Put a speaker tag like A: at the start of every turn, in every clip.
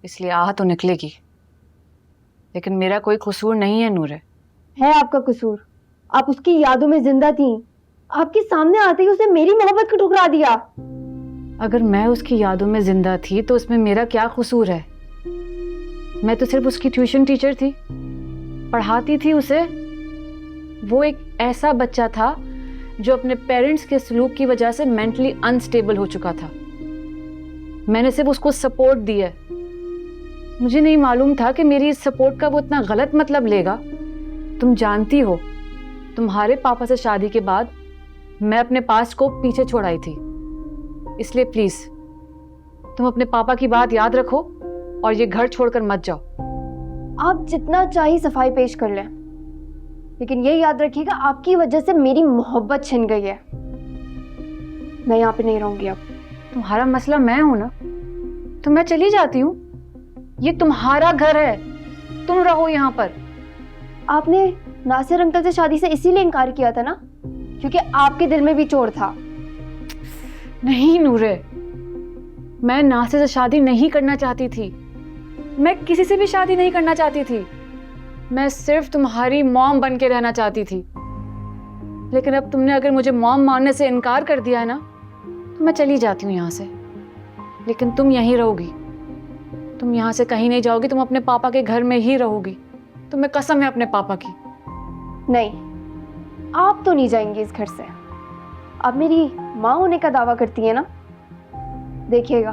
A: इसलिए आह तो निकलेगी, लेकिन मेरा कोई कसूर नहीं है नूरे।
B: है आपका कसूर। आप उसकी यादों में जिंदा थी, आपके सामने आते ही उसने मेरी मोहब्बत को ठुकरा दिया।
A: अगर मैं उसकी यादों में जिंदा थी तो उसमें मेरा क्या कसूर है? मैं तो सिर्फ उसकी ट्यूशन टीचर थी, पढ़ाती थी उसे। वो एक ऐसा बच्चा था जो अपने पेरेंट्स के सलूक की वजह से मेंटली अनस्टेबल हो चुका था। मैंने सिर्फ उसको सपोर्ट दी है। मुझे नहीं मालूम था कि मेरी इस सपोर्ट का वो इतना गलत मतलब लेगा। तुम जानती हो, तुम्हारे पापा से शादी के बाद मैं अपने पास्ट को पीछे छोड़ आई थी। इसलिए प्लीज तुम अपने पापा की बात याद रखो और ये घर छोड़कर मत जाओ।
B: आप जितना चाहिए सफाई पेश कर लें, लेकिन ये याद रखिएगा आपकी वजह से मेरी मोहब्बत छिन गई है। मैं यहाँ पे नहीं रहूंगी अब।
A: तुम्हारा मसला मैं हूं ना, तो मैं चली जाती हूँ। ये तुम्हारा घर है, तुम रहो यहाँ पर।
B: आपने नासिर अंकल से शादी से इसीलिए इनकार किया था ना, क्योंकि आपके दिल में भी चोर था।
A: नहीं नूरे, मैं नासिर से शादी नहीं करना चाहती थी। मैं किसी से भी शादी नहीं करना चाहती थी। मैं सिर्फ तुम्हारी मॉम बन के रहना चाहती थी। लेकिन अब तुमने अगर मुझे मॉम मानने से इनकार कर दिया है ना, तो मैं चली जाती हूँ यहाँ से। लेकिन तुम यहीं रहोगी, तुम यहाँ से कहीं नहीं जाओगी। तुम अपने पापा के घर में ही रहोगी। तुम्हें कसम है अपने पापा की।
B: नहीं, आप तो नहीं जाएंगी इस घर से। आप मेरी माँ होने का दावा करती है ना। देखिएगा,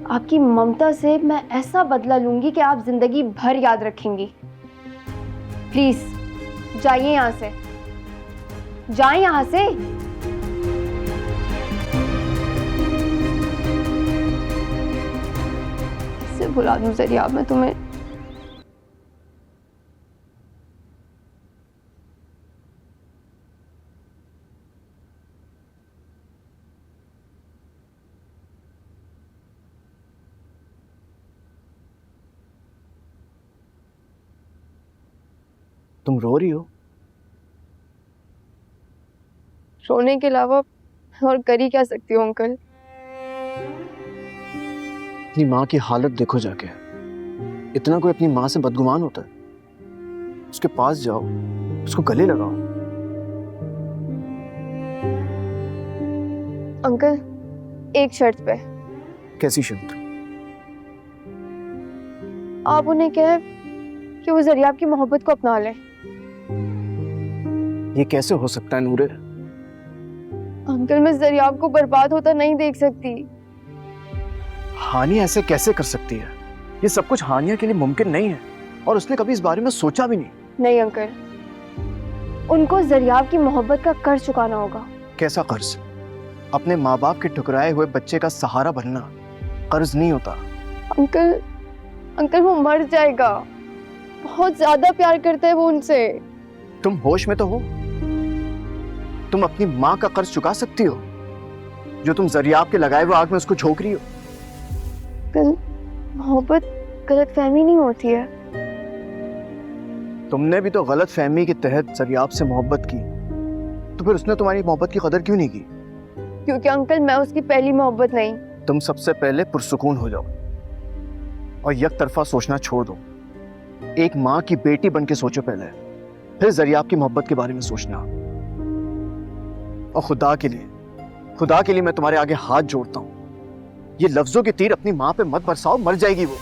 B: आपकी ममता से मैं ऐसा बदला लूंगी कि आप जिंदगी भर याद रखेंगी। प्लीज जाइए यहाँ से, जाइए यहाँ से। कैसे भुला दूं जरिया मैं तुम्हें।
C: तुम रो रही हो?
B: रोने के अलावा और कर ही क्या सकती हूँ अंकल।
C: अपनी माँ की हालत देखो जाके। इतना कोई अपनी माँ से बदगुमान होता है? उसके पास जाओ, उसको गले लगाओ।
B: अंकल, एक शर्त पे।
C: कैसी शर्त?
B: आप उन्हें कहे कि वो जरिया आपकी मोहब्बत को अपना ले।
C: ये कैसे हो सकता है नूरे?
B: अंकल, मैं जरिया को बर्बाद होता नहीं देख सकती।
C: हानिया ऐसे कैसे कर सकती है? ये सब कुछ हानिया के लिए मुमकिन नहीं है, और उसने कभी इस बारे में सोचा भी नहीं।
B: नहीं अंकल, उनको जरिया की मोहब्बत का कर्ज चुकाना होगा।
C: कैसा कर्ज? अपने माँ बाप के ठुकराए हुए बच्चे का सहारा बनना कर्ज नहीं होता।
B: अंकल, अंकल वो मर जाएगा। बहुत ज्यादा प्यार करता है वो उनसे।
C: तुम होश में तो हो? तुम अपनी माँ का कर्ज चुका सकती हो जो तुम जरिया के लगाए हुए आग में उसको झोंक रही हो?
B: अंकल, मोहब्बत गलतफहमी नहीं होती है।
C: तुमने भी तो गलत फहमी के तहत जरियाब से मोहब्बत की, तो फिर उसने तुम्हारी मोहब्बत की कदर क्यों नहीं की?
B: क्योंकि अंकल मैं उसकी पहली मोहब्बत नहीं।
C: तुम सबसे पहले पुरसुकून हो जाओ और एक तरफा सोचना छोड़ दो। एक माँ की बेटी बन के सोचो पहले, फिर जरियाब की मोहब्बत के बारे में सोचना। और खुदा के लिए मैं तुम्हारे आगे हाथ जोड़ता हूँ, ये लफ्जों के तीर अपनी माँ पे मत बरसाओ, मर जाएगी वो।